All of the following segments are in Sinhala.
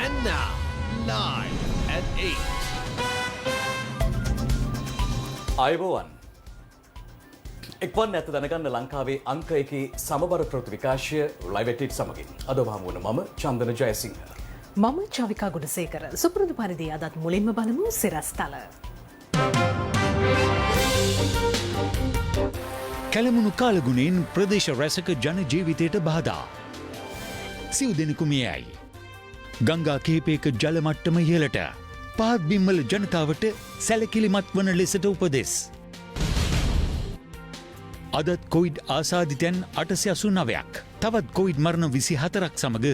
And now, live at 8. අයබෝවන් එක්වන් ඇත දැනගන්න ලංකාවේ අංක එකේ සමබර ප්‍රතිවිකාශය ලයිවටිට් සමගින් අදවාමුවන මම චන්දන ජයසිංහ. මම චවිකා ගුණසේකර සුපුරුදු පරිදි අදත් මුලින්ම බලමු සිරස්තල. කැලමුණු කාලගුණයෙන් ප්‍රදේශ රැසක ජන ජීවිතයට බාධා. සිව් දෙනෙකු මියයි. ගංගා කිහිපයක ජල මට්ටම ඉහළට. පහත් බිම්වල ජනතාවට සැලකිලිමත් වන ලෙසට උපදෙස්. අදත් කොයිඩ් ආසාධිතයන් 889ක්. තවත් කොයිඩ් මරණ 24ක් සමග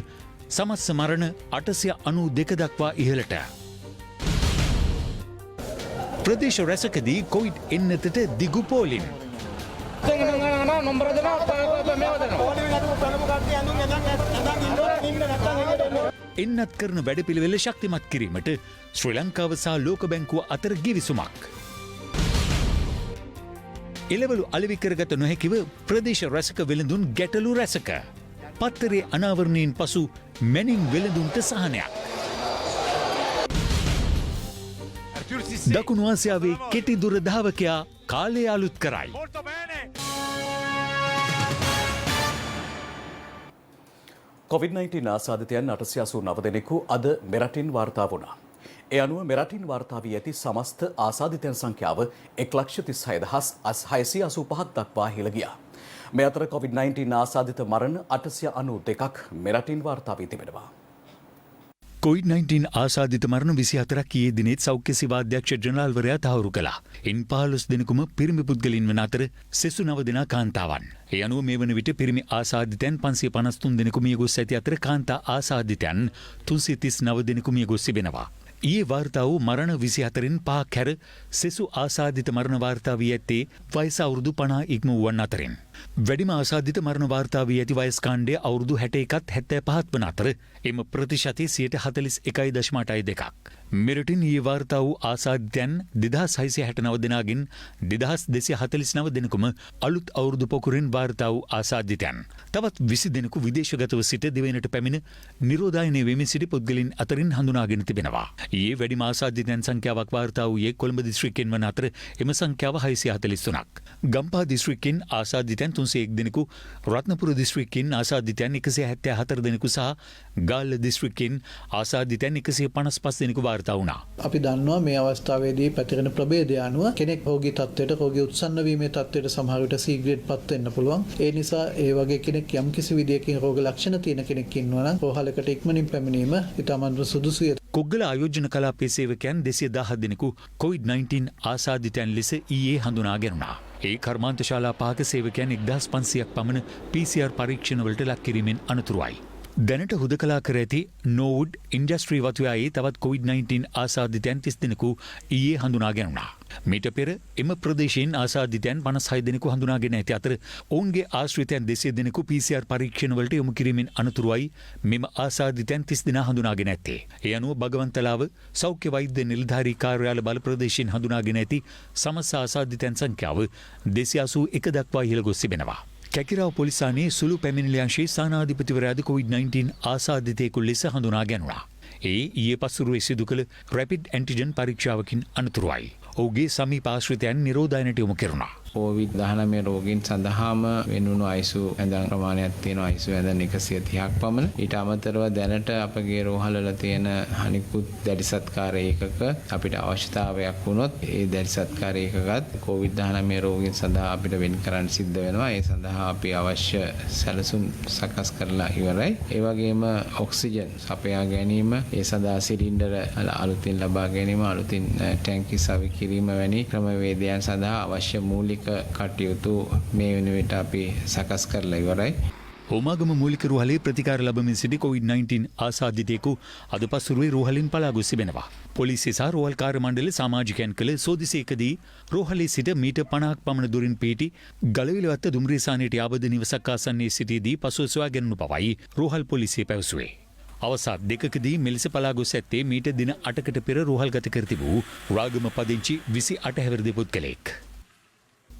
සමස්ස මරණ 892 දක්වා ඉහළට. ප්‍රදේශ රැසකදී කොයිඩ් එන්නතට දිගු පෝලිම්. එන්නත් කරන වැඩපිළිවෙල ශක්තිමත් කිරීමට ශ්‍රී ලංකාව සහ ලෝක බැංකුව අතර ගිවිසුමක්. එළවලු අලෙවිකරගත නොහැකිව ප්‍රදේශ රැසක වෙළඳුන් ගැටලු රැසක. පත්තරේ අනාවරණයෙන් පසු මැනින් වෙළඳුන්ට සහනයක්. දකුණු ආසියාවේ කෙටි දුර ධාවකයා කාලය අලුත් කරයි. COVID-19 ආසාදිතයන් 889 දෙනෙකු අද මෙරටින් වාර්තා වුණා. ඒ අනුව මෙරටින් වාර්තා වී ඇති සමස්ත ආසාදිතයන් සංඛ්‍යාව 1,36,685ක් දක්වා ඉහළ ගියා. මේ අතර COVID-19 ආසාදිත මරණ 892ක් මෙරටින් වාර්තා වී තිබෙනවා. කොයිඩ්-19 ආසාධිත මරණ 24ක් ඊයේ දිනෙත් සෞඛ්‍ය සේවා අධ්‍යක්ෂ ජනරාල්වරයා තහවුරු කළා. ඉන් 15 දෙනෙකුම පිරිමි පුද්ගලයින් වන අතර සෙසු 9 දෙනා කාන්තාවන්. ඒ අනුව මේ වන විට පිරිමි ආසාධිතයන් 553 දෙනෙකු මිය ගොස් ඇති අතර කාන්තා ආසාධිතයන් 339 දෙනෙකු මිය ගොස් තිබෙනවා. ඊයේ වාර්තා වූ මරණ 24න් 5ක් හැර සෙසු ආසාධිත මරණ වාර්තා වී ඇත්තේ වයස අවුරුදු 50 ඉක්ම වූවන් අතරින්. වැඩිම ආසාධිත මරණ වාර්තා වී ඇති වයස් කාණ්ඩය අවුරුදු 61ත් 75ත් වන අතර එම ප්‍රතිශතය 41.82ක්. මෙරටින් ඊයේ වාර්තා වූ ආසාදිතයන් 2669 දෙනාගෙන් 2249 දෙනෙකුම අලුත් අවුරුදු පොකුරෙන් වාර්තා වූ ආසාදිතයන්. තවත් 20 දෙනෙකු විදේශගතව සිට දෙවයිනට පැමිණ නිරෝධායනය වෙමින් සිටි පුද්ගලයන් අතරින් හඳුනාගෙන තිබෙනවා. ඊයේ වැඩිම ආසාදිතයන් සංඛ්‍යාවක් වාර්තා වූයේ කොළඹ දිස්ත්‍රික්කයෙන් වන අතර එම සංඛ්‍යාව 643ක්. ගම්පහ දිස්ත්‍රික්කයෙන් ආසාදිතයන් 301 දෙනෙකු, රත්නපුර දිස්ත්‍රික්කයෙන් ආසාදිතයන් 174 දෙනෙකු සහ ගාල්ල දිස්ත්‍රික්කයෙන් ආසාදිතයන් 155 දෙනෙකු වාර්තා වුණා. අපි දන්නවා මේ අවස්ථාවේදී පැතිරෙන ප්‍රභේදය අනුව කෙනෙක් රෝගී තත්ත්වයට, රෝගී උත්සන්න වීමේ තත්ත්වයට සමහර විට C grade පත් වෙන්න පුළුවන්. ඒ නිසා ඒ වගේ කෙනෙක් යම් කිසි විදියකින් රෝග ලක්ෂණ තියෙන කෙනෙක් ඉන්නවා නම් රෝහලකට ඉක්මනින් පැමිණීම ඉතාමත් සුදුසුය. කොග්ගල ආයෝජන කලාපයේ සේවකයන් 210 දෙනෙකු COVID-19 ආසාදිතයන් ලෙස ඊයේ හඳුනා ගැනුණා. ඒ කර්මාන්ත ශාලා 5ක සේවකයන් 1500ක් පමණ PCR පරීක්ෂණවලට ලක් කිරීමෙන් අනතුරුවයි. දැනට හුදකලා කර ඇති නෝවුඩ් ඉන්ඩස්ට්‍රී වතුයායේ තවත් COVID-19 ආසාදිතයන් 30 දෙනෙකු ඊයේ හඳුනා ගැනුණා. මීට පෙර එම ප්‍රදේශයෙන් ආසාදිතයන් 56 දෙනෙකු හඳුනාගෙන ඇති අතර ඔවුන්ගේ ආශ්‍රිතයන් 200 දෙනෙකු PCR පරීක්ෂණවලට යොමු කිරීමෙන් අනතුරුවයි මෙම ආසාදිතයන් 30 දෙනා හඳුනාගෙන ඇත්තේ. ඒ අනුව භගවන්තලාව සෞඛ්‍ය වෛද්‍ය නිලධාරී කාර්යාල බල ප්‍රදේශයෙන් හඳුනාගෙන ඇති සමස්ත ආසාදිතයන් සංඛ්‍යාව 281 දක්වා ඉහළ ගොස් තිබෙනවා. කැකිරාව පොලිසානේ සුළු පැමිණිලි සානාධිපතිවරයාද COVID-19 ආසාදිතයෙකු ලෙස හඳුනා ගැනුණා. ඒ ඊයේ පසුරුවේ සිදු කළ රැපිඩ් ඇන්ටිජන් පරීක්ෂාවකින් අනතුරුවයි. ඔහුගේ සමීප ආශ්‍රිතයන් නිරෝධායනයට යොමු කෙරුණා. COVID-19 රෝගීන් සඳහාම වෙනුණු ICU ඇඳන් ප්‍රමාණයක් තියෙනවා. ICU ඇඳන් 130ක් පමණ. ඊට අමතරව දැනට අපගේ රෝහලවල තියෙන අනිකුත් දැඩි සත්කාර ඒකක අපිට අවශ්‍යතාවයක් වුණොත් ඒ දැඩි සත්කාර ඒකකත් COVID-19 රෝගීන් සඳහා අපිට වෙන් කරන්න සිද්ධ වෙනවා. ඒ සඳහා අපි අවශ්‍ය සැලසුම් සකස් කරලා ඉවරයි. ඒ වගේම ඔක්සිජන් සපයා ගැනීම, ඒ සඳහා සිලින්ඩර අලුතින් ලබා ගැනීම, අලුතින් ටැංකි සවි කිරීම වැනි ක්‍රමවේදයන් සඳහා අවශ්‍ය මූලික කටයුතු මේ වන විට අපි සකස් කරලා ඉවරයි. හෝමාගම මූලික රුහලේ ප්‍රතිකාර ලබමින් සිටි COVID-19 ආසාදිතයෙකු අද පසුරුවේ රුහලින් පලා ගොස් තිබෙනවා. පොලිසිය සහ රුහල් කාර්ය මණ්ඩල සමාජිකයන් කළ සෝදිසියකදී රුහලේ සිට මීටර් 50ක් පමණ දුරින් පිහිටි ගලවිලවත්ත දුම්රියසානයට යාබද නිවසක් ආසන්නයේ සිටියේදී පසුව සොයා ගැනුණු බවයි රුහල් පොලිසිය පැවසුවේ. අවසාත් දෙකකදී මෙලෙස පලා ගොස් ඇත්තේ මීට දින 8කට පෙර රුහල්ගත කර තිබූ රාගම පදිංචි 28 හැවිරිදි පුද්ගලයෙක්.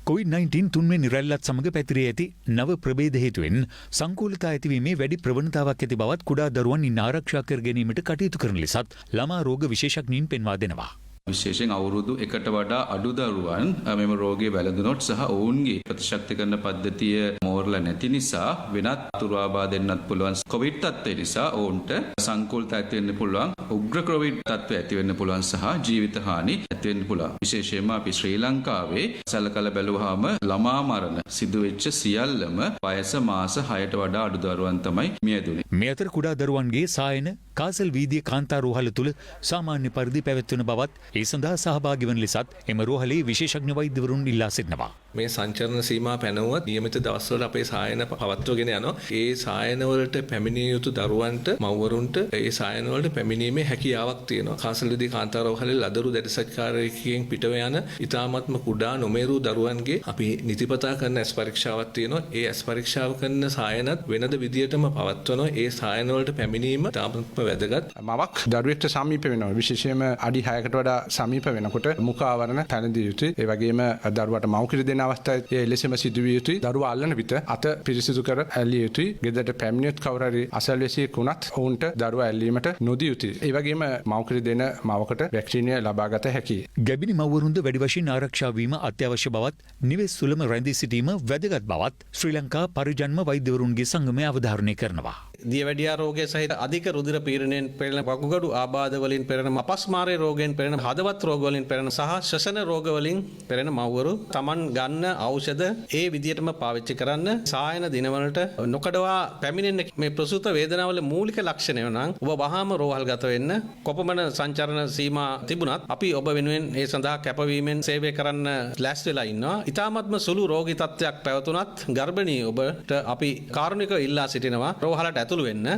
COVID-19 තුන්වෙනි රැල්ලත් සමග පැතිරී ඇති නව ප්‍රභේද හේතුවෙන් සංකූලතා ඇතිවීමේ වැඩි ප්‍රවණතාවක් ඇති බවත් කුඩා දරුවන් ඉන් ආරක්ෂා කර ගැනීමට කටයුතු කරන ලෙසත් ළමා රෝග විශේෂඥයින් පෙන්වා දෙනවා. විශේෂයෙන් අවුරුදු 1ට වඩා අඩු දරුවන් මෙම රෝගයේ වැළඳුනොත් සහ ඔවුන්ගේ ප්‍රතිශක්තිකරණ පද්ධතිය මෝරලා නැති නිසා වෙනත් අතුරු ආබාධ දෙන්නත් පුළුවන්. කොවිඩ් තත්ත්වය නිසා ඔවුන්ට සංකූලතා ඇති වෙන්න පුළුවන්. උග්‍ර කොවිඩ් තත්ත්වය ඇති වෙන්න පුළුවන් සහ ජීවිත හානි ඇති වෙන්න පුළුවන්. විශේෂයෙන්ම අපි ශ්‍රී ලංකාවේ සලකලා බැලුවාම ළමා මරණ සිදුවෙච්ච සියල්ලම වයස මාස 6ට වඩා අඩු දරුවන් තමයි මියදුනේ. මේ අතර කුඩා දරුවන්ගේ සායන කාසල් වීදියේ කාන්තා රෝහල තුල සාමාන්‍ය පරිදි පැවැත්වෙන බවත් ඒ සඳහා සහභාගී වන ලෙසත් එම රෝහලේ විශේෂඥ වෛද්‍යවරුන් ඉල්ලා සිටිනවා. මේ සංචරණ සීමා පැනවුවත් නියමිත දවස්වල අපේ සායන පවත්වගෙන යනවා. ඒ සායන වලට පැමිණිය යුතු දරුවන්ට මව්වරුන්ට ඒ සායන වලට පැමිණීමේ හැකියාවක් තියෙනවා. කාසල්විදී කාන්තා රෝහලේ ලදරු දැඩිසත්කාරයකින් පිටව යන ඉතාමත්ම කුඩා නොමේරු දරුවන්ගේ අපි නිතිපතා කරන ඇස් පරීක්ෂාවක් තියෙනවා. ඒ ඇස් පරීක්ෂාව කරන සායනත් වෙනද විදියටම පවත්වනවා. ඒ සායන වලට පැමිණීම ඉතාමත්ම වැදගත්. මවක් දරුවෙක්ට සමීප වෙනවා. විශේෂයෙන්ම අඩි 6කට වඩා සමීප වෙනකොට මුඛ ආවරණ පැනදිය යුතුයි. ඒ වගේම දරුවට මව් කිරි දෙන අවස්ථාවේ එලෙසම සිදුවිය යුතුයි. දරුවා අල්ලන විට අත පිරිසිදු කර ඇල්ලිය යුතුයි. ගෙදරට පැමිණියොත් කවුරු හරි අසල්වැසියෙක් වුණත් ඔවුන්ට දරුවා ඇල්ලීමට නොදිය යුතුයි. ඒ වගේම මව් කිරි දෙන මවකට වැක්සීනිය ලබාගත හැකියි. ගැබිනි මව්වරුන්ද වැඩි වශයෙන් ආරක්ෂා වීම අත්‍යවශ්‍ය බවත් නිවෙස් සුලම රැඳී සිටීම වැදගත් බවත් ශ්‍රී ලංකා පරිජන්ම වෛද්‍යවරුන්ගේ සංගමය අවධාරණය කරනවා. දියවැඩියා රෝගය සහිත අධික රුධිර පීඩනයෙන් පෙළෙන වකුගඩු ආබාධ වලින් පෙළෙන අපස්මාරය රෝගයෙන් පෙළෙන හදවත් රෝග වලින් පෙළෙන සහ ශ්වසන රෝග වලින් පෙළෙන මව්වරු Taman ගන්න ඖෂධ ඒ විදියටම පාවිච්චි කරන්න. සායන දිනවලට නොකඩවා පැමිණෙන මේ ප්‍රසූත වේදනාවල මූලික ලක්ෂණය නම් ඔබ වහාම රෝහල්ගත වෙන්න. කොපමණ සංචරණ සීමා තිබුණත් අපි ඔබ වෙනුවෙන් ඒ සඳහා කැපවීමෙන් සේවය කරන්න ලෑස්ති වෙලා ඉන්නවා. ඊ타මත්ම සුළු රෝගී තත්ත්වයක් පැවතුනත් ගර්භණී ඔබට අපි කාරුණිකව ඉල්ලා සිටිනවා රෝහලට ඇතුළු වෙන්න.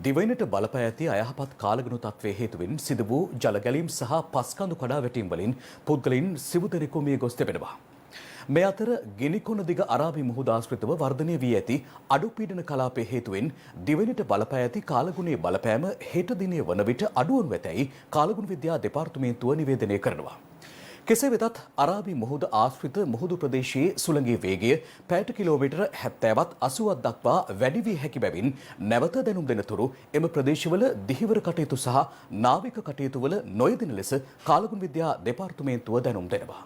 දිවයිනට බලපෑ ඇති අයහපත් කාලගුණ තත්ත්වයේ හේතුවෙන් සිදු වූ ජල ගැලීම් සහ පස්කඳු කඩා වැටීම් වලින් පුද්ගලයන් සිව් දෙනෙකු මිය ගොස් තිබෙනවා. මේ අතර ගිනිකොන දිග අරාබි මුහුද ආශ්‍රිතව වර්ධනය වී ඇති අඩුපීඩන කලාපයේ හේතුවෙන් දිවයිනට බලපෑ ඇති කාලගුණයේ බලපෑම හෙට දිනේ වන විට අඩුවනු ඇතැයි කාලගුණ විද්‍යා දෙපාර්තමේන්තුව නිවේදනය කරනවා. කෙසේ වෙතත් අරාබි මුහුද ආශ්‍රිත මුහුදු ප්‍රදේශයේ සුළඟේ වේගය පැයට කිලෝමීටර 70ත් 80ක් දක්වා වැඩි වී හැකි බැවින් නැවත දැනුම් දෙනතුරු එම ප්‍රදේශවල දිහිවර කටයුතු සහ නාවික කටයුතු වල නොයෙදෙන ලෙස කාලගුණ විද්‍යා දෙපාර්තමේන්තුව දැනුම් දෙනවා.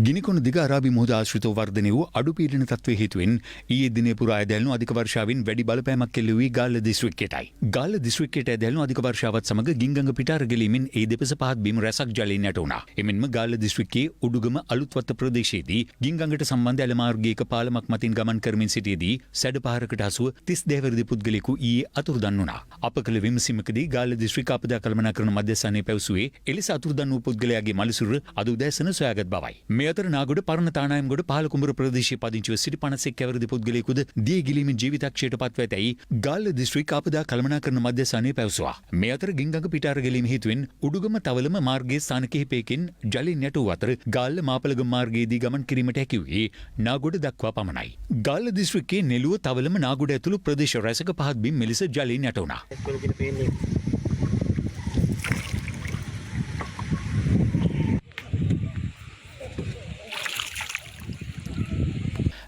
ගිනිකොන දිග අරාබි මුහුද ආශ්‍රිතව වර්ධනය වූ අඩුපීඩන තත්ත්වයේ හේතුවෙන් ඊයේ දිනේ පුරා ඇදැල්ණු අධික වර්ෂාවෙන් වැඩි බලපෑමක් එල්ල වී ගාල්ල දිස්ත්‍රික්කයටයි. ගාල්ල දිස්ත්‍රික්කයට ඇදැල්ණු අධික වර්ෂාවත් සමග ගින්ගඟ පිටාර ගැලීමෙන් ඒ දෙපස පහත් බිම් රැසක් ජලයෙන් යට වුණා. එමෙන්ම ගාල්ල දිස්ත්‍රික්කයේ උඩුගම අලුත්වත්ත ප්‍රදේශයේදී ගින්ගඟට සම්බන්ධ ඇල මාර්ගයක පාලමක් මතින් ගමන් කරමින් සිටියේදී සැඩ පහරකට හසුව 32 වැනි පුද්ගලයෙකු ඊයේ අතුරුදන් වුණා. අප කළ විමසීමකදී ගාල්ල දිස්ත්‍රික්ක අපදා කළමනාකරණ මධ්‍යස්ථානයේ පැවසුවේ එලෙස අතුරුදන් වූ පුද්ගලයාගේ මලසුර අද උදෑසන සොයාගත් බවයි. මේ අතර නාගොඩ පරණ තානායම්ගොඩ පහළ කුඹුර ප්‍රදේශයේ පදිංචිව සිටි 51 අවුරුදු පුද්ගලයෙකුද දිය ගිලීමෙන් ජීවිතක්ෂයට පත්ව ඇතැයි ගාල්ල දිස්ත්‍රික්ක අපදා කළමනාකරණ මධ්‍යස්ථානයේ පැවසුවා. මේ අතර ගින්ගඟ පිටාර ගැලීම හේතුවෙන් උඩුගම තවලම මාර්ගයේ ස්ථාන කිහිපයකින් ජලයෙන් යට වූ අතර ගාල්ල මාපලගම මාර්ගයේදී ගමන් කිරීමට හැකි වූයේ නාගොඩ දක්වා පමණයි. ගාල්ල දිස්ත්‍රික්කයේ නෙළුව තවලම නාගොඩ ඇතුළු ප්‍රදේශ රැසක පහත් බිම් මෙලෙස ජලයෙන් යට වුණා.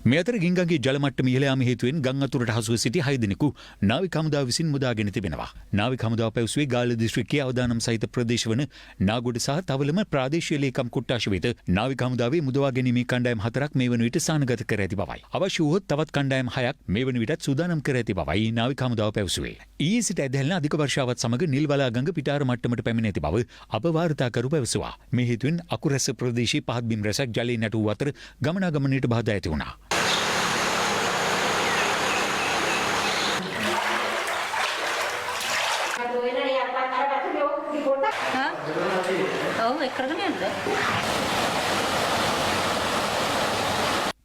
මේ අතර ගින්ගඟේ ජල මට්ටම ඉහළ යාම හේතුවෙන් ගම් අතුරට හසුව සිටි 6 දෙනෙකු නාවික හමුදාව විසින් මුදාගෙන තිබෙනවා. නාවික හමුදාව පැවසුවේ ගාල්ල දිස්ත්‍රික්කයේ අවදානම් සහිත ප්‍රදේශ වන නාගොඩ සහ තවලම ප්‍රාදේශීය ලේකම් කුට්ටාශ වෙත නාවික හමුදාවේ මුදවා ගැනීමේ කණ්ඩායම් 4ක් මේ වන විට සානගත කර ඇති බවයි. අවශ්‍ය වූත් තවත් කණ්ඩායම් 6ක් මේ වන විටත් සූදානම් කර ඇති බවයි නාවික හමුදාව පැවසුවේ. ඊයේ සිට ඇදහැල්ලෙන අධික වර්ෂාවත් සමග නිල්වලා ගඟ පිටාර මට්ටමට පැමිණ ඇති බව අප වාර්තාකරු පැවසුවා. මේ හේතුවෙන් අකුරැස්ස ප්‍රදේශයේ පහත් බිම් රැසක් ජලයෙන් යට වූ අතර ගමනාගමනයට බාධා ඇති වුණා.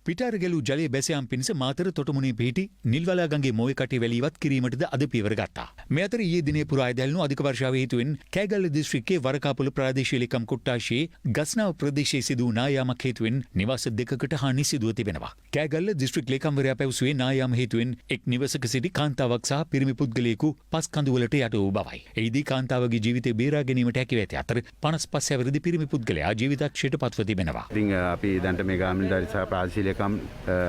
පිටාරගැලූ ජලය බැසයාම් පිණිස මාතර තොටමුණේ පිහිටි නිල්වලා ගඟේ මෝය කටේ වැලි ඉවත් කිරීමටද අද පියවර ගත්තා. මේ අතර ඊයේ දිනේ පුරා ඇදැල්ණු අධික වර්ෂාව හේතුවෙන් කෑගල්ල දිස්ත්‍රික්කයේ වරකාපොළ ප්‍රාදේශීය ලේකම් කොට්ටාශයේ ගස්නාව ප්‍රදේශයේ සිදු වූ නායාමක් හේතුවෙන් නිවාස දෙකකට හානි සිදුව තිබෙනවා. කෑගල්ල දිස්ත්‍රික් ලේකම්වරයා පැවසුවේ නායාම හේතුවෙන් එක් නිවසක සිටි කාන්තාවක් සහ පිරිමි පුද්ගලයෙකු පස් කඳුවලට යට වූ බවයි. එහිදී කාන්තාවගේ ජීවිතය බේරා ගැනීමට හැකිව ඇති අතර 55 හැවිරිදි පිරිමි පුද්ගලයා ජීවිතක්ෂයට පත්ව තිබෙනවා. ඉතින් අපි දැන්ට මේ ගාමිණිධාරී සහ ප්‍රාදේශීය ලේකම්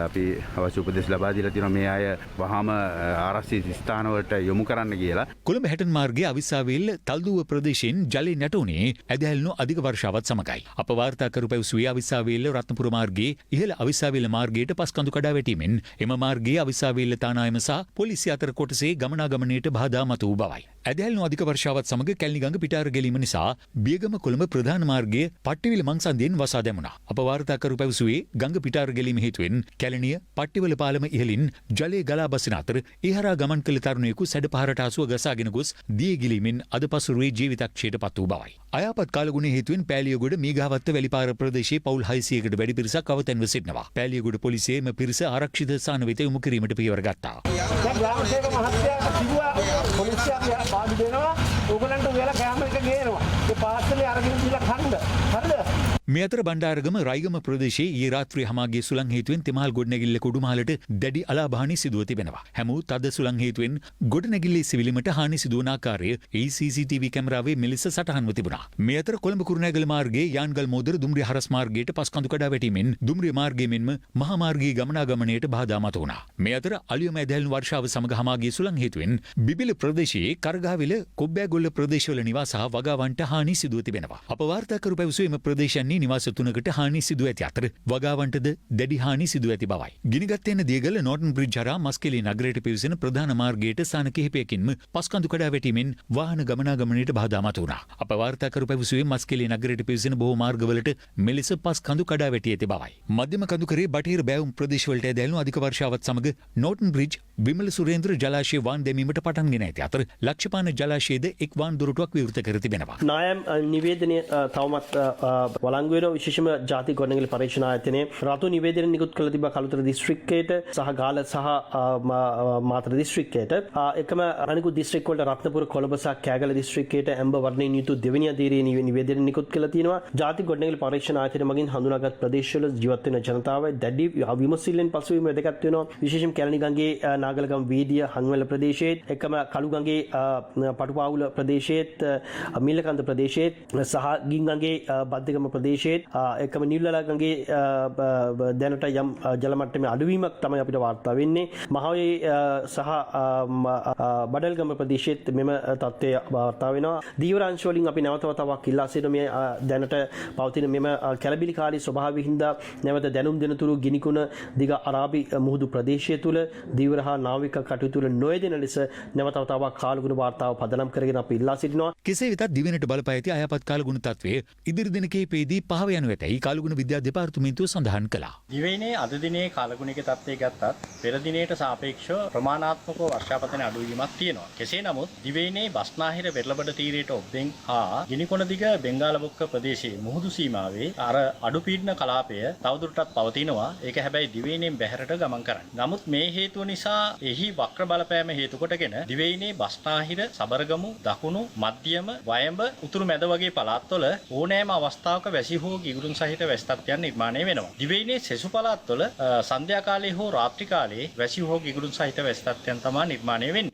අපි අවශ්‍ය උපදෙස් ලබා දීලා තියෙනවා මේ අය වහාම ආරක්ෂිත ස්ථානවලට යොමු කරන්න කියලා. කොළඹ හැටන් මාර්ගයේ අවිස්සාවේල්ල තල්දුව ප්‍රදේශයෙන් ජලය නැටුනේ ඇදහැල්ණු අධික වර්ෂාවත් සමගයි. අප වාර්තාකරු පැවසුවේ අවිස්සාවේල්ල රත්නපුර මාර්ගයේ ඉහළ අවිස්සාවේල්ල මාර්ගයට පස්කඳු කඩා වැටීමෙන් එම මාර්ගයේ අවිස්සාවේල්ල තානායම සහ පොලිසිය අතර කොටසේ ගමනාගමනයට බාධා මතු වූ බවයි. ඇදහැල්ණු අධික වර්ෂාවත් සමග කැලණිගඟ පිටාර ගැලීම නිසා බියගම කොළඹ ප්‍රධාන මාර්ගයේ පට්ටිවිල මංසන්දියෙන් වසා දැමුණා. අප වාර්තාකරු පැවසුවේ ගඟ පිටාර ගැලීම හේතුවෙන් කැලණිය පට්ටිවල පාලම ඉහළින් ජලය ගලා බසින අතර ඉහරා ගමන් කළ තරුණයෙකු සැඩපහරට ආසුව ගසාගෙන ගොස් දිය ගිලීමෙන් අද පසුරුවේ ජීවිතක්ෂයට පත් වූ බවයි. අයාපත් කාලගුණය හේතුවෙන් පෑලියගොඩ මීගහවත්ත වැලිපාර ප්‍රදේශයේ පවුල් 600කට වැඩි පිරිසක් අවතැන්ව සිටිනවා. පෑලියගොඩ පොලිසිය එම පිරිස ආරක්ෂිත ස්ථාන වෙත යොමු කිරීමට පියවර ගත්තා. ග්‍රාමසේවක මහත්තයා කිව්වා පොලිසිය පාඩු දෙනවා ඕගලන්ට ඔයාලා කැමර එක ගේනවා. ඒ පාර්සලේ අරගෙන දීලා කන්න. හරිද? මේ අතර බණ්ඩාරගම රයිගම ප්‍රදේශයේ ඊයේ රාත්‍රියේ හමාගේ සුළං හේතුවෙන් තෙමහල් ගොඩනැගිල්ල කුඩුමහලට දැඩි අලාභානි සිදුව තිබෙනවා. හැමෝ තද සුළං හේතුවෙන් ගොඩනැගිල්ලේ සිවිලීමට හානි සිදුවන ආකාරය CCTV කැමරාවේ මෙලෙස සටහන්ව තිබුණා. මේ අතර කොළඹ කුරුණෑගල මාර්ගයේ යාන්ගල් මෝදර දුම්රිය හරස් මාර්ගයට පස්කඳු කඩා වැටීමෙන් දුම්රිය මාර්ගයේ මෙන්ම මහා මාර්ගයේ ගමනාගමනයට බාධා මත වුණා. මේ අතර අලියම ඇදහැල්ණු වර්ෂාව සමග හමාගේ සුළං හේතුවෙන් බිබිල ප්‍රදේශයේ කරගාවිල කොබ්බෑගොල්ල ප්‍රදේශවල නිවාස සහ වගාවන්ට හානි සිදුව තිබෙනවා. අප වාර්තාකරු පැවසුවේ එම ප්‍රදේශයන්හි නිවාස තුනකට හානි සිදුව ඇති අතර වගාවන්ටද දැඩි හානි සිදුව ඇති බවයි. ගිනිගත් යන දියගල නෝටන් බ්‍රිජ් හරහා මස්කෙලි නගරයට පිවිසෙන ප්‍රධාන මාර්ගයට ස්ථාන කිහිපයකින්ම පස්කඳු කඩා වැටීමෙන් වාහන ගමනාගමනයට බාධා මත වුණා. අප වාර්තාකරු පැවසුවේ මස්කෙලි නගරයට පිවිසෙන බොහෝ මාර්ගවලට මෙලෙස පස්කඳු කඩා වැටී ඇති බවයි. මධ්‍යම කඳුකරේ බටහිර බෑවුම් ප්‍රදේශවලට ඇදහැල්ණු අධික වර්ෂාවත් සමග නෝටන් බ්‍රිජ් විමල සුරේන්ද්‍ර ජලාශය වාන් දැමීමට පටන්ගෙන ඇති අතර ලක්ෂපාන ජලාශයේද එක් වාන් දොරටුවක් විවෘත කර තිබෙනවා. නායම් නිවේදනය තවමත් වළංගු වෙනවා. විශේෂම ජාතික ගොඩනැගිලි පරීක්ෂණ ආයතනයේ රතු නිවේදනය නිකුත් කළ තිබා කළුතර දිස්ත්‍රික්කයට සහ ගාල්ල සහ මාතර දිස්ත්‍රික්කයට එකම අනිකුත් දිස්ත්‍රික් වලට රත්නපුර කොළඹ සහ කෑගල දිස්ත්‍රික්කයට ඇම්බර් වර්ණයෙන් යුතු දෙවෙනි අධීරයේ නිවේදනය නිකුත් කළ තියෙනවා. ජාතික ගොඩනැගිලි පරීක්ෂණ ආයතනය මගින් හඳුනාගත් ප්‍රදේශවල ජීවත් වෙන ජනතාව දැඩි විමසිල්ලෙන් පසුවීම වැදගත් වෙනවා. විශේෂයෙන් කැලණිගඟේ නාගලගම් වීදිය හංවැල ප්‍රදේශයේත් එකම කළුගඟේ පටුපාවුල ප්‍රදේශයේත් මිල්ලකන්ද ප්‍රදේශයේත් සහ ගින්ගඟේ බද්දගම ප්‍රදේශයේත් එකම නිල්ලලාගඟේ දැනට යම් ජල මට්ටමේ අඩුවීමක් තමයි අපිට වාර්තා වෙන්නේ. මහවැලි සහ බඩල්ගම ප්‍රදේශයේත් මෙම තත්ත්වය වාර්තා වෙනවා. දීවරාංශ වලින් අපි නැවත වතාවක් ඉල්ලා සිටින මේ දැනට පවතින මෙම කැළබිලිකාරී ස්වභාවය හින්දා නැවත දැනුම් දෙනතුරු ගිනිකුණ දිග අරාබි මුහුදු ප්‍රදේශය තුල දීවර හා නාවික කටයුතු වල නොයෙදෙන ලෙස නැවත වතාවක් කාලගුණ වාර්තාව පදනම් කරගෙන අපි ඉල්ලා සිටිනවා. කෙසේ වෙතත් දිවෙනට බලපා ඇති අයහපත් කාලගුණ තත්ත්වය ඉදිරි දින කිහිපෙහිදී පහව යනු ඇතැයි කාලගුණ විද්‍යා දෙපාර්තමේන්තුව සඳහන් කළා. දිවයිනේ අද දිනේ කාලගුණික තත්ත්වය ගත්තත් පෙර දිනයට සාපේක්ෂව ප්‍රමාණාත්මකව වර්ෂාපතන අඩුවීමක් තියෙනවා. කෙසේ නමුත් දිවයිනේ බස්නාහිර වෙරළබඩ තීරයට ඔබ්බෙන් හා ගිනිකොණ දිග බෙන්ගාලබොක්ක ප්‍රදේශයේ මුහුදු සීමාවේ අර අඩු පීඩන කලාපය තවදුරටත් පවතිනවා. ඒක හැබැයි දිවයිනෙන් බැහැරට ගමන් කරන්නේ. නමුත් මේ හේතුව නිසා එහි වක්‍ර බලපෑම හේතු කොටගෙන දිවයිනේ බස්නාහිර සබරගමු දකුණු මධ්‍යම වයඹ උතුරු මැද වගේ පළාත්වල ඕනෑම අවස්ථාවක වැසි හෝ ගිගුරුන් සහිත වැසි තත්ත්වයන් නිර්මාණය වෙනවා. දිවයිනේ සෙසු පළාත්වල සන්ධ්‍යා කාලයේ හෝ රාත්‍රී කාලයේ වැසි හෝ ගිගුරුන් සහිත වැසි තත්ත්වයන් තමයි නිර්මාණය වෙන්නේ.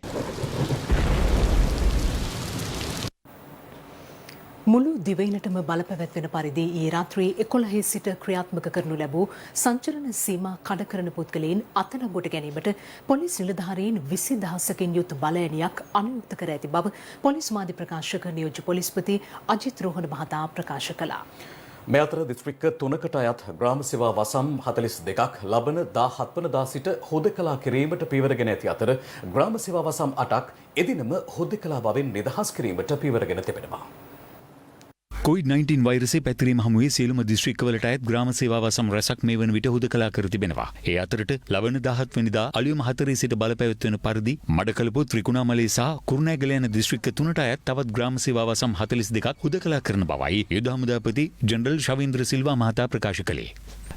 මුළු දිවයිනටම බලපැවැත්වෙන පරිදි ඊ රාත්‍රියේ 11 සිට ක්‍රියාත්මක කරනු ලැබූ සංචලන සීමා කඩ කරන පුද්ගලයන් අත්අඩංගුවට ගැනීමට පොලිස් නිලධාරීන් 20000කින් යුත් බලයණියක් අනුයුක්ත කර ඇති බව පොලිස් මාධ්‍ය ප්‍රකාශක නියෝජ්‍ය පොලිස්පති අජිත් රෝහණ මහතා ප්‍රකාශ කළා. මේ අතර දිස්ත්‍රික්ක 3කට අයත් ග්‍රාම සේවා වසම් 42ක් ලබන 17 වනදා සිට හොදකලා කිරීමට පියවරගෙන ඇති අතර ග්‍රාම සේවා වසම් 8ක් එදිනම හොදකලා බවෙන් නිදහස් කිරීමට පියවරගෙන තිබෙනවා. COVID-19 වෛරසය පැතිරීම හමුවේ සියලුම දිස්ත්‍රික්කවලට අයත් ග්‍රාම සේවා වසම් රැසක් මේ වන විට හුදකලා කර තිබෙනවා. ඒ අතරට ලබන 17 වෙනිදා අලුයම 4 සිට බලපැවැත්වෙන පරිදි මඩකලපුව ත්‍රිකුණාමලය සහ කුරුණෑගල යන දිස්ත්‍රික්ක 3ට අයත් තවත් ග්‍රාම සේවා වසම් 42ක් හුදකලා කරන බවයි යුද හමුදාපති ජෙනරල් ශවීන්ද්‍ර සිල්වා මහතා ප්‍රකාශ කළේ.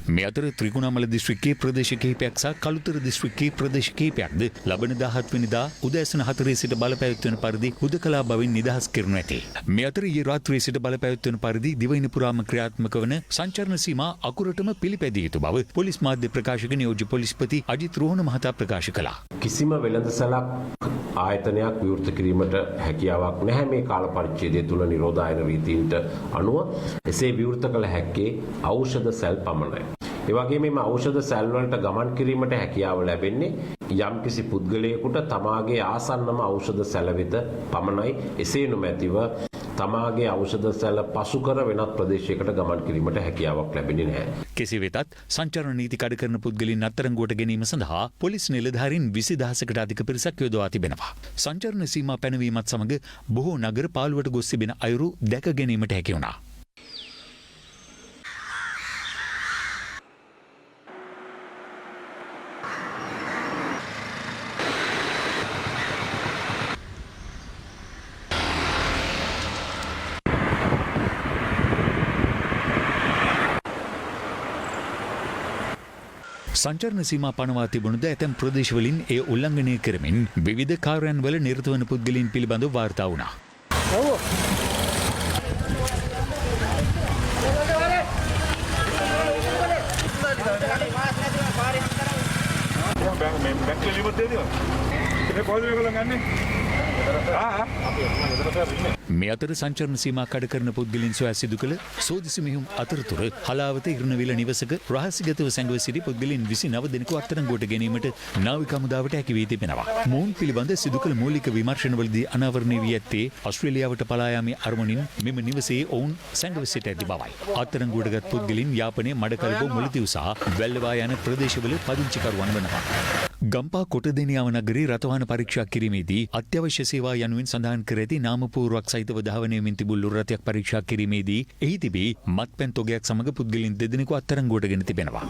මේ අතර ත්‍රිකුණාමල දිස්ත්‍රික්කයේ ප්‍රදේශ කිහිපයක් සහ කළුතර දිස්ත්‍රික්කයේ ප්‍රදේශ කිහිපයක්ද ලබන 17 වෙනිදා උදෑසන 4 සිට බලපැවැත්වෙන පරිදි හුදකලා බවින් නිදහස් කරනු ඇත. මේ අතර ඊයේ රාත්‍රියේ සිට බලපැවැත්වෙන පරිදි දිවයින පුරාම ක්‍රියාත්මක වන සංචරණ සීමා අකුරටම පිළිපැදිය යුතු බව පොලිස් මාධ්‍ය ප්‍රකාශක නියෝජ්‍ය පොලිස්පති අජිත් රෝහණ මහතා ප්‍රකාශ කළා. කිසිම වෙළඳසැලක් ආයතනයක් විවෘත කිරීමට හැකියාවක් නැහැ මේ කාල පරිච්ඡේදය තුල නිරෝධායන රීතීන්ට අනුව. එසේ විවෘත කළ හැක්කේ ඖෂධ සැල් පමණයි. ඒ වගේම මේ ඖෂධ සැල් වලට ගමන් කිරීමට හැකියාව ලැබෙන්නේ යම්කිසි පුද්ගලයෙකුට තමාගේ ආසන්නම ඖෂධ සැල වෙත පමණයි. එසේ නොමැතිව තමාගේ ඖෂධ සැල පසු කර වෙනත් ප්‍රදේශයකට ගමන් කිරීමට හැකියාවක් ලැබෙන්නේ නැහැ. කෙසේ වෙතත් සංචාරණ නීති කඩ කරන පුද්ගලයන් අත්අඩංගුවට ගැනීම සඳහා පොලිස් නිලධාරීන් 20000කට අධික පිරිසක් යොදවා තිබෙනවා. සංචාරණ සීමා පැනවීමත් සමග බොහෝ නගර පාළුවට ගොස් තිබෙන අයුරු දැක ගැනීමට හැකි වුණා. සංචරණ සීමා පනවා තිබුණද ඇතැම් ප්‍රදේශවලින් එය උල්ලංඝනය කරමින් විවිධ කාර්යයන්වල නිරත වන පුද්ගලයන් පිළිබඳව වාර්තා වුණා. මේ අතර සංචරණ සීමා කඩ කරන පුද්ගලයන් සොයා සිදු කළ සෝදිසි මෙහෙයුම් අතරතුර හලාවත ඉරණවිල නිවසක රහසිගතව සැඟව සිටි පුද්ගලයන් 29 දෙනෙකු අත්අඩංගුවට ගැනීමට නාවික හමුදාවට හැකි වී තිබෙනවා. මොවුන් පිළිබඳ සිදු කළ මූලික විමර්ශනවලදී අනාවරණය වී ඇත්තේ ඕස්ට්‍රේලියාවට පලා යාමේ අරමුණින් මෙම නිවසේ ඔවුන් සැඟව සිට ඇති බවයි. අත්අඩංගුවටගත් පුද්ගලයන් යාපනයේ මඩකලපුව මුලතිව් සහ වැල්ලවා යන ප්‍රදේශවල පදිංචිකරුවන් වනවා. ගම්පා කොටදෙනියාව නගරේ රථවාහන පරීක්ෂා කිරීමේදී අත්‍යවශ්‍ය සේවා යනුවෙන් සඳහන් කර ඇති නාමපුවරුවක් සහිතව ධාවනය වෙමින් තිබූ ලොරි රථයක් පරීක්ෂා කිරීමේදී එහි තිබී මත්පැන් තොගයක් සමග පුද්ගලයන් 2 දෙනෙකු අත්අඩංගුවට ගෙන තිබෙනවා.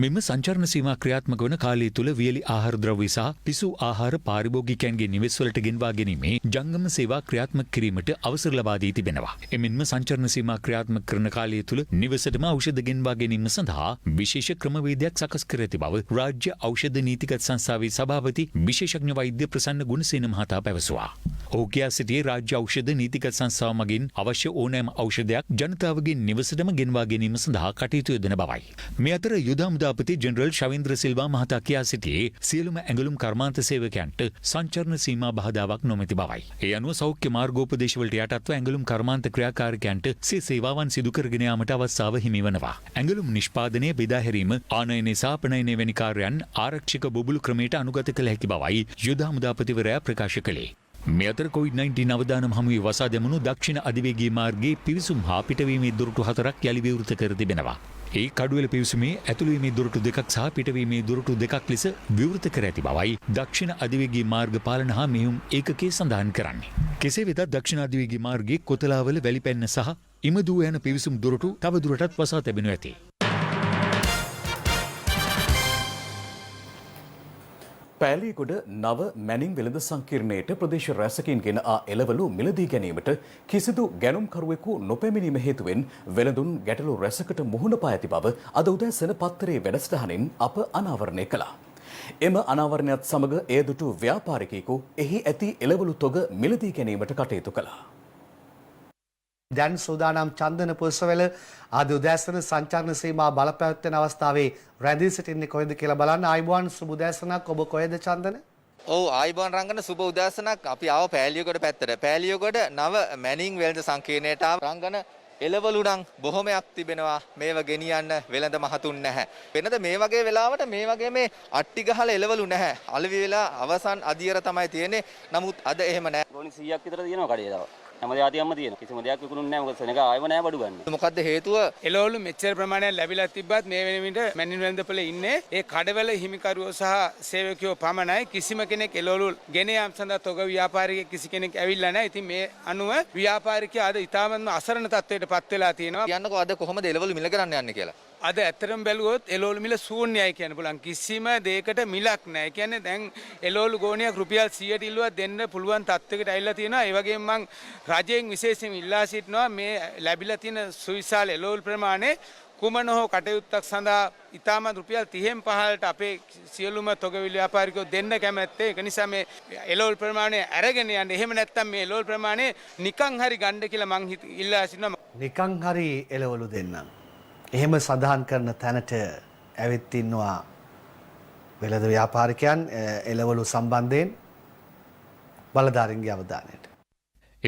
මෙම සංචරණ සීමා ක්‍රියාත්මක වන කාලය තුළ වියලි ආහාර ද්‍රව්‍ය සහ පිසු ආහාර පාරිභෝගිකයන්ගේ නිවෙස්වලට ගෙන්වා ගැනීමේ ජංගම සේවා ක්‍රියාත්මක කිරීමට අවසර ලබා දී තිබෙනවා. එමෙන්ම සංචරණ සීමා ක්‍රියාත්මක කරන කාලය තුළ නිවසටම ඖෂධ ගෙන්වා ගැනීම සඳහා විශේෂ ක්‍රමවේදයක් සකස් කර ඇති බව රාජ්‍ය ඖෂධ නීතිගත සංස්ථාවේ සභාපති විශේෂඥ වෛද්‍ය ප්‍රසන්න ගුණසේන මහතා පැවසුවා. ඔහු කියා සිටියේ රාජ්‍ය ඖෂධ නීතිගත සංස්ථාව මගින් අවශ්‍ය ඕනෑම ඖෂධයක් ජනතාවගේ නිවසටම ගෙන්වා ගැනීම සඳහා කටයුතු යොදන බවයි. මේ අතර යුද හමුදාපති ජෙනරල් ශවින්ද්‍ර සිල්වා මහතා කියා සිටියේ සියලුම ඇඟලුම් කර්මාන්ත සේවකයන්ට සංචරණ සීමා බාධාවක් නොමැති බවයි. ඒ අනුව සෞඛ්‍ය මාර්ගෝපදේශවලට යටත්ව ඇඟලුම් කර්මාන්ත ක්‍රියාකාරකයන්ට සිය සේවාවන් සිදු කරගෙන යාමට අවස්ථාව හිමි වනවා. ඇඟලුම් නිෂ්පාදනය, බෙදා හැරීම, ආනයනය සහ අපනයනය වැනි කාර්යයන් ආරක්ෂක බුබුලු ක්‍රමයට අනුගත කළ හැකි බවයි යුද හමුදාපතිවරයා ප්‍රකාශ කළේ. මේ අතර COVID-19 අවදානම් හමුවේ වසා දැමුණු දක්ෂිණ අධිවේගී මාර්ගයේ පිවිසුම් හා පිටවීමේ දුරටු 4ක් යලි විවෘත කර තිබෙනවා. ඒ කඩුවෙල පිවිසුමේ ඇතුළුවීමේ දුරටු 2ක් සහ පිටවීමේ දුරටු 2ක් ලෙස විවෘත කර ඇති බවයි දක්ෂිණ අධිවේගී මාර්ග පාලන හා මෙහෙයුම් ඒකකයේ සඳහන් කරන්නේ. කෙසේ වෙතත් දක්ෂිණ අධිවේගී මාර්ගයේ කොතලාවල වැලිපැන්න සහ ඉමදුව යන පිවිසුම් දුරටු තවදුරටත් වසා තැබෙනු ඇති. පෑලියගොඩ නව මැනින් වෙළඳ සංකීර්ණයට ප්‍රදේශ රැසකින් ගෙන ආ එළවලු මිලදී ගැනීමට කිසිදු ගැනුම්කරුවෙකු නොපැමිණීම හේතුවෙන් වෙළඳුන් ගැටලු රැසකට මුහුණ පා ඇති බව අද උදෑසන පත්තරේ වැඩසටහනින් අප අනාවරණය කළා. එම අනාවරණයත් සමග එය දුටු ව්‍යාපාරිකයෙකු එහි ඇති එළවලු තොග මිලදී ගැනීමට කටයුතු කළා. දැන් සූදානම් චන්දන පුස්වැල ආද උදෑසන සංචාරණ සීමා බලපෑවැත්වෙන අවස්ථාවේ රැඳී සිටින්නේ කොහෙද කියලා බලන්න. ආයිබෝන් සුබ උදෑසනක්. ඔබ කොහෙද චන්දන? ඔව් ආයිබෝන් රංගන සුබ උදෑසනක්. අපි ආව පෑලියගොඩ පැත්තට. පෑලියගොඩ නව මැනින් වෙළඳ සංකීර්ණයට ආව රංගන එළවලු නම් බොහොමයක් තිබෙනවා. මේව ගෙනියන්න වෙළඳ මහතුන් නැහැ. වෙනද මේ වගේ වෙලාවට මේ වගේ මේ අට්ටි ගහලා එළවලු නැහැ. අලවි වෙලා අවසන් අදියර තමයි තියෙන්නේ. නමුත් අද එහෙම නැහැ. ගෝනි 100ක් විතර තියෙනවා කඩේ තව. හැම දෙයක්ම තියෙනවා. කිසිම දෙයක් විකුණුන්නේ නැහැ. මොකද සෙනග ආයව නැහැ බඩු ගන්න. මොකද්ද හේතුව? එළවලු මෙච්චර ප්‍රමාණයක් ලැබිලා තිබ්බත් මේ වෙන විට මැනින් වෙළඳපොලේ ඉන්නේ ඒ කඩවල හිමිකරුවෝ සහ සේවකයෝ පමණයි. කිසිම කෙනෙක් එළවලු ගෙන යාම සඳහා තොග ව්‍යාපාරිකයෙක් කිසි කෙනෙක් ඇවිල්ලා නැහැ. ඉතින් මේ අනුව ව්‍යාපාරිකයා අද ඉතාමත්ම අසරණ තත්ත්වයට පත් වෙලා තියෙනවා. කියන්නකෝ අද කොහොමද එළවලු මිල කරන්න යන්නේ කියලා. අද ඇත්තටම බැලුවොත් එළවලු මිල ශූන්‍යයි කියන්න පුළුවන්. කිසිම දෙයකට මිලක් නැහැ. කියන්නේ දැන් එළවලු ගෝණියක් රුපියල් 100ට ඉල්ලුවා දෙන්න පුළුවන් තත්ත්වයකට ඇවිල්ලා තියෙනවා. ඒ වගේම මම රජයෙන් විශේෂයෙන් ඉල්ලා සිටිනවා මේ ලැබිලා තියෙන සුවිශාල එළවලු ප්‍රමාණය කුමන හෝ කටයුත්තක් සඳහා ඉතාමත් රුපියල් 30න් පහළට අපේ සියලුම තොගවිල් ව්‍යාපාරිකයෝ දෙන්න කැමැත්තේ. ඒක නිසා මේ එළවලු ප්‍රමාණය අරගෙන යන්න. එහෙම නැත්නම් මේ එළවලු ප්‍රමාණය නිකන් හරි ගන්න කියලා මං ඉල්ලා සිටිනවා. නිකන් හරි එළවලු දෙන්නම්. එහෙම සඳහන් කරන තැනට ඇවිත් ඉන්නවා වෙළඳ ව්‍යාපාරිකයන් එළවලු සම්බන්ධයෙන් බලධාරීන්ගේ අවධානයට.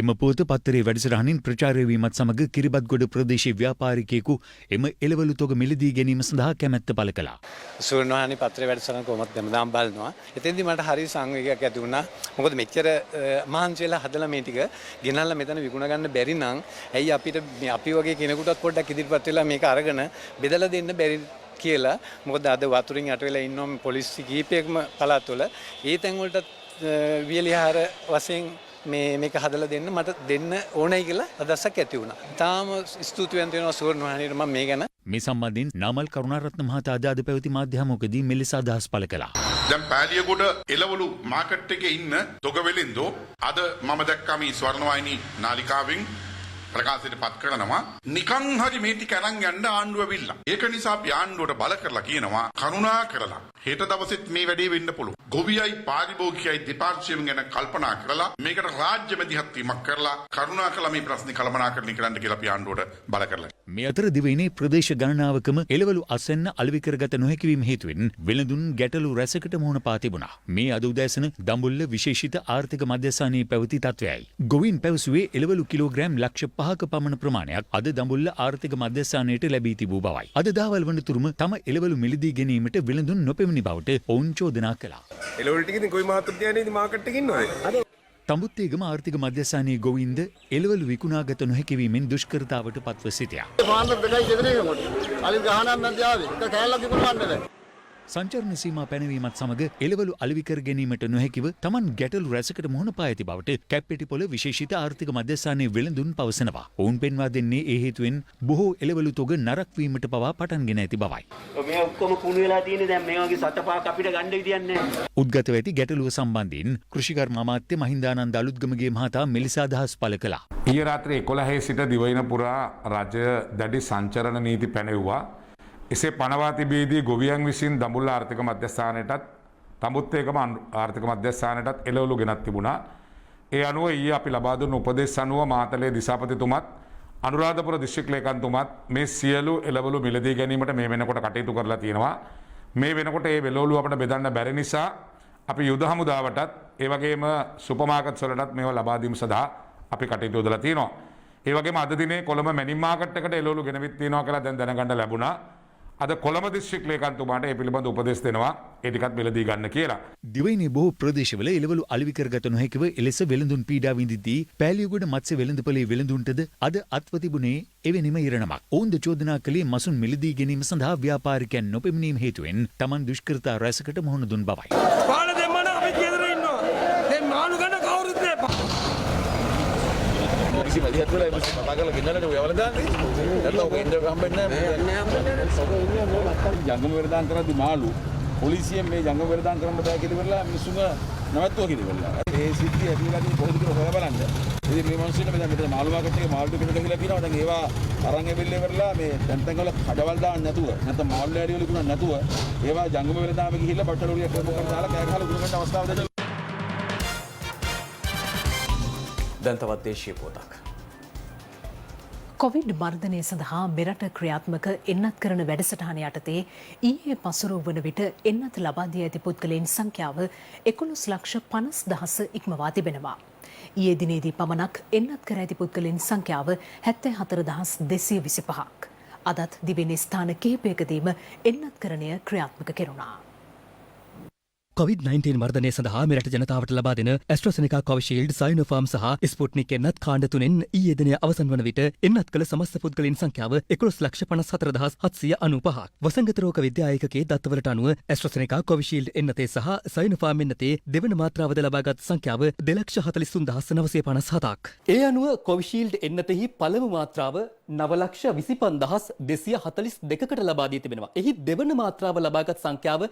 එම පුවත පත්තරේ වැඩසටහනින් ප්‍රචාරය වීමත් සමග කිරිබත්ගොඩ ප්‍රදේශීය ව්‍යාපාරිකයෙකු එම එළවලු තොග මිලදී ගැනීම සඳහා කැමැත්ත පළ කළා. සූර්ණවාහිනී පත්‍රේ වැඩසටහන කොහොමද හැමදාම බලනවා. එතෙන්දී මට හරි සංවේගයක් ඇති වුණා. මොකද මෙච්චර මහන්සි වෙලා හදලා මේ ටික ගෙනල්ලා මෙතන විකුණ ගන්න බැරි නම් ඇයි අපිට අපි වගේ කෙනෙකුටත් පොඩ්ඩක් ඉදිරිපත් වෙලා මේක අරගෙන බෙදලා දෙන්න බැරි කියලා. මොකද අද වතුරින් යට වෙලා ඉන්නවා පොලිසිය කීපයක්ම පළාත්වල. ඒ තැන් වලට වියලිහාර වශයෙන් මේක හදලා දෙන්න මට දෙන්න ඕනයි කියලා අදහසක් ඇති වුණා. තාම ස්තුතිවන්ත වෙනවා සූර්ණවාහිනියට මම මේ ගැන. මේ සම්බන්ධයෙන් නාමල් කරුණාරත්න මහතා අද පැවති මාධ්‍යහමුවකදී මෙලෙස අදහස් පළ කළා. දැන් පෑලියගොඩ එළවලු මාකට් එකේ ඉන්න තොගවෙලින්දෝ අද මම දැක්කා මේ ස්වර්ණවාහිනී නාලිකාවෙන් ප්‍රකාශයට පත් කරනවා නිකන් හරි මේ ටික අරන් යන්න ආණ්ඩුව ඇවිල්ලා. ඒක නිසා අපි ආණ්ඩුවට බල කරලා කියනවා කරුණා කරලා හෙට දවසෙත් මේ වැඩේ වෙන්න පුළුවන්. ගොවියයි පාරිභෝගිකයයි දෙපාර්ශ්වයෙන් ගැන කල්පනා කරලා මේකට රාජ්‍ය මැදිහත් වීමක් කරලා කරුණා කරලා මේ ප්‍රශ්නේ කළමනාකරණය කරන්න කියලා අපි ආණ්ඩුවට බල කරලා. මේ අතර දිවයිනේ ප්‍රදේශ ගණනාවකම එළවලු අසෙන්න අලෙවි කරගත නොහැකි වීම හේතුවෙන් වෙළඳුන් ගැටලු රැසකට මුහුණ පා තිබුණා. මේ අද උදෑසන දඹුල්ල විශේෂිත ආර්ථික මධ්‍යස්ථානයේ පැවති තත්වයයි. ගොවීන් පැවසුවේ එළවලු කිලෝග්‍රෑම් ලක්ෂ 5ක පමණ ප්‍රමාණයක් අද දඹුල්ල ආර්ථික මධ්‍යස්ථානයට ලැබී තිබූ බවයි. අද දහවල් වනතුරුම තම එළවලු මිලදී ගැනීමට වෙළඳුන් නොපෙමිණි බවට ඔවුන් චෝදනා කළා. එළවලු ටික ඉතින් කොයි මහත්මයානේ මාකට් එකේ ඉන්නවද? තඹුත්තේගම ආර්ථික මධ්‍යස්ථානයේ ගොවීන්ද එළවලු විකුණාගත නොහැකි වීමෙන් දුෂ්කරතාවට පත්ව සිටියා. සංචරණ සීමා පැනවීමත් සමග එළවලු අලෙවි කර ගැනීමට නොහැකිව තමන් ගැටලු රැසකට මුහුණ පා ඇති බවට කැප්පෙටිපොළ විශේෂිත ආර්ථික මධ්‍යස්ථානයේ වෙළඳුන් පවසනවා. ඔවුන් පෙන්වා දෙන්නේ ඒ හේතුවෙන් බොහෝ එළවලු තොග නරක් වීමට පවා පටන්ගෙන ඇති බවයි. මේ ඔක්කොම කුණු වෙලා තියෙන්නේ දැන් මේ වගේ සතපාක් අපිට ගන්න විදියක් නැහැ. උද්ගත වෙති ගැටලුව සම්බන්ධයෙන් කෘෂිකර්ම අමාත්‍ය මහින්දානන්ද අලුත්ගමගේ මහතා මෙලෙස අදහස් පළ කළා. ඊයේ රාත්‍රී 11 සිට දිවයින පුරා රජය දැඩි සංචරණ නීති පැනෙව්වා. එසේ පනවා තිබීදී ගොවියන් විසින් දඹුල්ල ආර්ථික මධ්‍යස්ථානයටත් තඹුත්තේගම ආර්ථික මධ්‍යස්ථානයටත් එළවලු ගෙනත් තිබුණා. ඒ අනුව ඊයේ අපි ලබා දුන්න උපදෙස් අනුව මාතලේ දිසාපතිතුමත් අනුරාධපුර දිස්ත්‍රික් ලේකම්තුමත් මේ සියලු එළවලු මිලදී ගැනීමට මේ වෙනකොට කටයුතු කරලා තියෙනවා. මේ වෙනකොට මේ එළවලු අපිට බෙදන්න බැරි නිසා අපි යුද හමුදාවටත් ඒ වගේම සුපර් මාකට්ස් වලටත් මේවා ලබා දීම සඳහා අපි කටයුතු යොදලා තියෙනවා. ඒ වගේම අද දිනේ කොළඹ මැනින් මාකට් එකට එළවලු ගෙනවිත් තියෙනවා කියලා දැන් දැනගන්න ලැබුණා. අද කොළඹ දිස්ත්‍රික් ලේකම්තුමාට ඒ පිළිබඳ උපදෙස් දෙනවා ඒ ටිකත් මිලදී ගන්න කියලා. දිවයිනේ බොහෝ ප්‍රදේශවල එළවලු අලෙවි කරගත නොහැකිව එලෙස වෙළඳුන් පීඩා විඳිද්දී පෑලියගොඩ මත්ස්‍ය වෙළඳපොලේ වෙළඳුන්ටද අද අත්ව තිබුණේ එවැනිම ඉරණමක්. ඔවුන්ද චෝදනා කළේ මසුන් මිලදී ගැනීම සඳහා ව්‍යාපාරිකයන් නොපෙමිණීම හේතුවෙන් තමන් දුෂ්කරතා රැසකට මුහුණ දුන් බවයි. පාන දෙමන අපි ගෙදර ඉන්නවා. දැන් මාළු ගන්න කවුරුත් නැහැ. කිසි මලියත් වෙලා මේ කතා කරලා ගෙන්නන්නට ඔය වල දාන්නේ. නැත්නම් ඔක ඉන්න හම්බෙන්නේ නැහැ. ජංගම වෙරදාන් කරද්දි මාළු පොලිසියෙන් මේ ජංගම වෙරදාන් කරන්න බෑ කියලා ඉවරලා මිනිස්සුම නැවතුවා කියලා ඉවරලා. ඒ සිද්ධිය ඇතිලා තියෙන කොහොමද කියලා හොයලා බලන්න. ඉතින් මේ මිනිස්සුන්ට මෙතන මාළු මාකට් එකේ මාළු ටික කියලා කියනවා. දැන් ඒවා අරන් එවිල්ලා ඉවරලා මේ තැන් තැන් වල කඩවල් දාන්න නැතුව නැත්නම් මාළු ලෑලි වල ඉක්ුණා නැතුව ඒවා ජංගම වෙරදාම ගිහිල්ලා බට්ටලුරියක් කරපුවා දාලා කෑ ගහලා ඉක්ුණ ගන්න අවස්ථාව දෙන්න. දැන් තවත් දේශීය පොතක්. කොවිඩ් මර්ධනය සඳහා මෙරට ක්‍රියාත්මක එන්නත් කරන වැඩසටහන යටතේ ඊයේ පසුරු වන විට එන්නත් ලබා දී ඇති පුද්ගලයන් සංඛ්‍යාව 11,50,000 ඉක්මවා තිබෙනවා. ඊයේ දිනේදී පමණක් එන්නත් කර ඇති පුද්ගලයන් සංඛ්‍යාව 74,225ක්. අදත් දිවෙන ස්ථාන කිහිපයකදීම එන්නත්කරණය ක්‍රියාත්මක කෙරුණා. COVID-19 වර්ධනය සඳහා මෙරට ජනතාවට ලබා දෙන ඇස්ට්‍රාසෙනිකා කොවිෂීල්ඩ් සයිනෝෆාර්ම් සහ ස්පුට්නික් එන්නත් කාණ්ඩ තුනෙන් ඊයේ දින අවසන් වන විට එන්නත් කළ සමස්ත පුද්ගලයන් සංඛ්‍යාව 11,54,755ක්. වසංගත රෝග විද්‍යා ඒකකයේ දත්තවලට අනුව ඇස්ට්‍රාසෙනිකා කොවිෂීල්ඩ් එන්නතේ සහ සයිනෝෆාර්ම් එන්නතේ දෙවන මාත්‍රාවද ලබාගත් සංඛ්‍යාව 2,43,957ක්. ඒ අනුව කොවිෂීල්ඩ් එන්නතෙහි පළමු මාත්‍රාව 9,25,242කට ලබා දී තිබෙනවා. එහි දෙවන මාත්‍රාව ලබාගත් සංඛ්‍යාව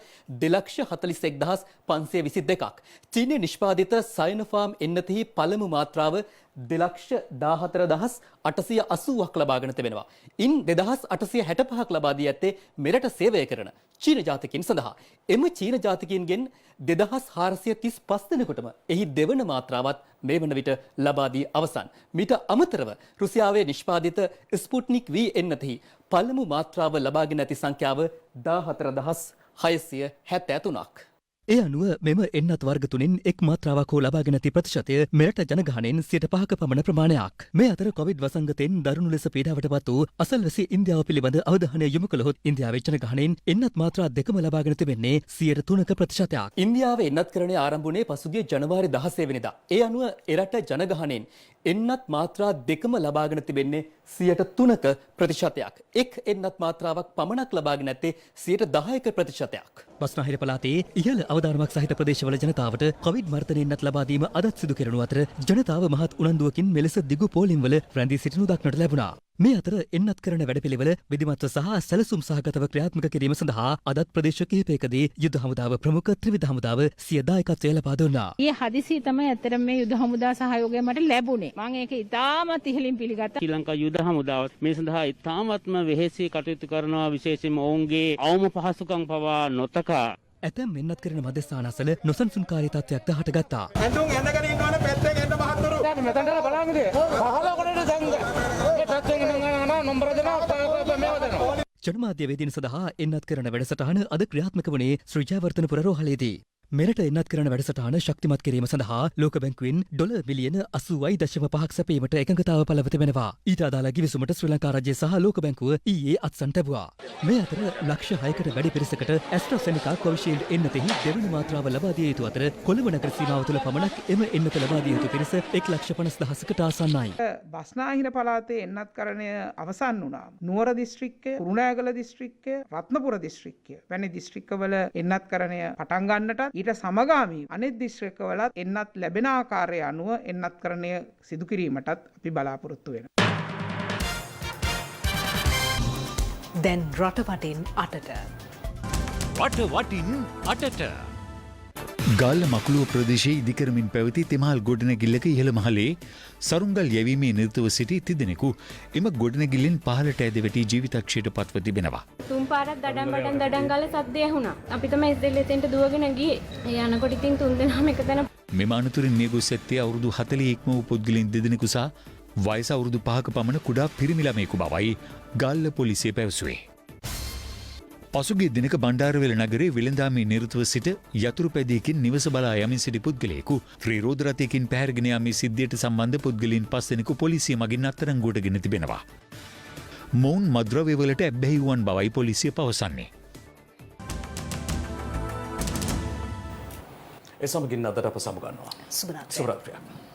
2,41,522ක්. චීනයේ නිෂ්පාදිත සයිනෝෆාර්ම් එන්නතෙහි පළමු මාත්‍රාව 2,14,880ක් ලබාගෙන තිබෙනවා. ඉන් 2,865ක් ලබා දී ඇත්තේ මෙරට සේවය කරන චීන ජාතිකයින් සඳහා. එම චීන ජාතිකයින්ගෙන් 2,435 දෙනෙකුටම එහි දෙවන මාත්‍රාවත් මේ වන විට ලබා දී අවසන්. මීට අමතරව රුසියාවේ නිෂ්පාදිත ස්පුට්නික් V එන්නතෙහි පළමු මාත්‍රාව ලබාගෙන ඇති සංඛ්‍යාව 14,673ක්. ඒ අනුව මෙම එන්නත් වර්ග තුනෙන් එක් මාත්‍රාවක් හෝ ලබාගෙන ඇති ප්‍රතිශතය මෙරට ජනගහනයෙන් 5% පමණ ප්‍රමාණයක්. මේ අතර කොවිඩ් වසංගතයෙන් දරුණු ලෙස පීඩාවට පත් වූ අසල්වැසි ඉන්දියාව පිළිබඳ අවධානය යොමු කළහොත් ඉන්දියාවේ ජනගහනයෙන් එන්නත් මාත්‍රා දෙකම ලබාගෙන තිබෙන්නේ 3%ක ප්‍රතිශතයක්. ඉන්දියාවේ එන්නත්කරණය ආරම්භ වුණේ පසුගිය ජනවාරි 16 වෙනිදා. ඒ අනුව එරට ජනගහනයෙන් එන්නත් මාත්‍රා දෙකම ලබාගෙන තිබෙන්නේ 3%ක ප්‍රතිශතයක්. එක් එන්නත් මාත්‍රාවක් පමණක් ලබාගෙන ඇත්තේ 10%ක ප්‍රතිශතයක්. බස්නාහිර පළාතේ ඉහළ අවදානමක් සහිත ප්‍රදේශවල ජනතාවට කොවිඩ් මර්ධන එන්නත් ලබා දීම අදත් සිදු කෙරෙනු අතර ජනතාව මහත් උනන්දුවකින් මෙලෙස දිගු පෝලිම්වල රැඳී සිටිනු දක්නට ලැබුණා. මේ අතර එන්නත් කරන වැඩපිළිවෙල විධිමත්ව සහ සැලසුම් සහගතව ක්‍රියාත්මක කිරීම සඳහා අදත් ප්‍රදේශ කිහිපයකදී යුද හමුදාව ප්‍රමුඛ ත්‍රිවිධ හමුදාව සිය දායකත්වය ලබා දුන්නා. ඊයේ හදිසිය තමයි ඇත්තටම මේ යුද හමුදා සහයෝගය මට ලැබුණේ. මම ඒක ඉතාමත් ඉහළින් පිළිගත්තා. ශ්‍රී ලංකා යුද හමුදාව මේ සඳහා ඉතාමත්ම වෙහෙසී කටයුතු කරනවා. විශේෂයෙන්ම ඔවුන්ගේ අවම පහසුකම් පවා නොතකා ඇතැම් එන්නත් කරන මධ්‍යස්ථාන අසල නොසන්සුන්කාරී තත්ත්වයක්ද හටගත්තා. ඇඳුම් ඇඳගෙන ඉන්නවනේ පැත්තෙන් එන්න මහත්තුරු. දැන් මෙතනට බලන්නද? 15 කොටේට දැන් මේ පැත්තෙන් ඉන්න නම්බර දෙනවා මේව දෙනවා. ජනමාධ්‍යවේදීන් සඳහා එන්නත් කරන වැඩසටහන අද ක්‍රියාත්මක වුණේ ශ්‍රී ජයවර්ධනපුර රෝහලේදී. මෙරට එන්නත් කරන වැඩසටහන ශක්තිමත් කිරීම සඳහා ලෝක බැංකුවෙන් ඩොලර් මිලියන 80.5ක් සැපීමට එකඟතාව පළව තිබෙනවා. ඊට අදාළ ගිවිසුමට ශ්‍රී ලංකා රජය සහ ලෝක බැංකුව ඊයේ අත්සන් තැබුවා. මේ අතර ලක්ෂ 6කට වැඩි පිරිසකට ඇස්ට්‍රාසෙනිකා කොවිෂීල්ඩ් එන්නතෙහි දෙවන මාත්‍රාව ලබා දිය යුතු අතර කොළඹ නගර සීමාව තුළ පමණක් එම එන්නත ලබා දිය යුතු පිරිස 1,50,000කට ආසන්නයි. බස්නාහිර පළාතේ එන්නත්කරණය අවසන් වුණා. නුවර දිස්ත්‍රික්කය, කුරුණෑගල දිස්ත්‍රික්කය, රත්නපුර දිස්ත්‍රික්කය වැනි දිස්ත්‍රික්කවල එන්නත්කරණය පටන් ගන්නටත් ඊට සමගාමී අනෙක් දිස්ත්‍රික්කවලත් එන්නත් ලැබෙන ආකාරය අනුව එන්නත්කරණය සිදු කිරීමටත් අපි බලාපොරොත්තු වෙනවා. දැන් රට වටින් අටට. රට වටින් අටට. ගාල්ල මකුළුව ප්‍රදේශයේ ඉදිකරමින් පැවති තෙමහල් ගොඩනැගිල්ලක ඉහළ මහලේ සරුංගල් යැවීමේ නිරතව සිටි තිදෙනෙකු එම ගොඩනැගිල්ලෙන් පහළට ඇද වැටි ජීවිතක්ෂයට පත්ව තිබෙනවා. තුන් පාරක් දඩම් ගාලා සද්දය ඇහුණා. අපි තමයි ඉස්සෙල්ලා එතෙන්ට දුවගෙන ගියේ. ඒ යනකොට ඉතින් තුන් දෙනාම එකතැන. මෙම අනතුරින් මිය ගොස් ඇත්තේ අවුරුදු 40 ඉක්ම වූ පුද්ගලයන් දෙදෙනෙකු සහ වයස අවුරුදු 5ක පමණ කුඩා පිරිමි ළමයෙකු බවයි ගාල්ල පොලිසිය පැවසුවේ. පසුගිය දිනක බණ්ඩාරවැල නගරේ වෙළඳාමේ නිරතව සිට යතුරු පැදියකින් නිවස බලා යමින් සිටි පුද්ගලයෙකු ත්‍රිරෝධ රථයකින් පැහැරගෙන යාමේ සිද්ධියට සම්බන්ධ පුද්ගලයන් 5 දෙනෙකු පොලිසිය මගින් අත්අඩංගුවට ගෙන තිබෙනවා. මොවුන් මද්‍රව්‍යවලට ඇබ්බැහි වූවන් බවයි පොලිසිය පවසන්නේ. ඒ සමගින් අදට අප සමුගන්නවා. සුබ රාත්‍රියක්. සුබ රාත්‍රියක්.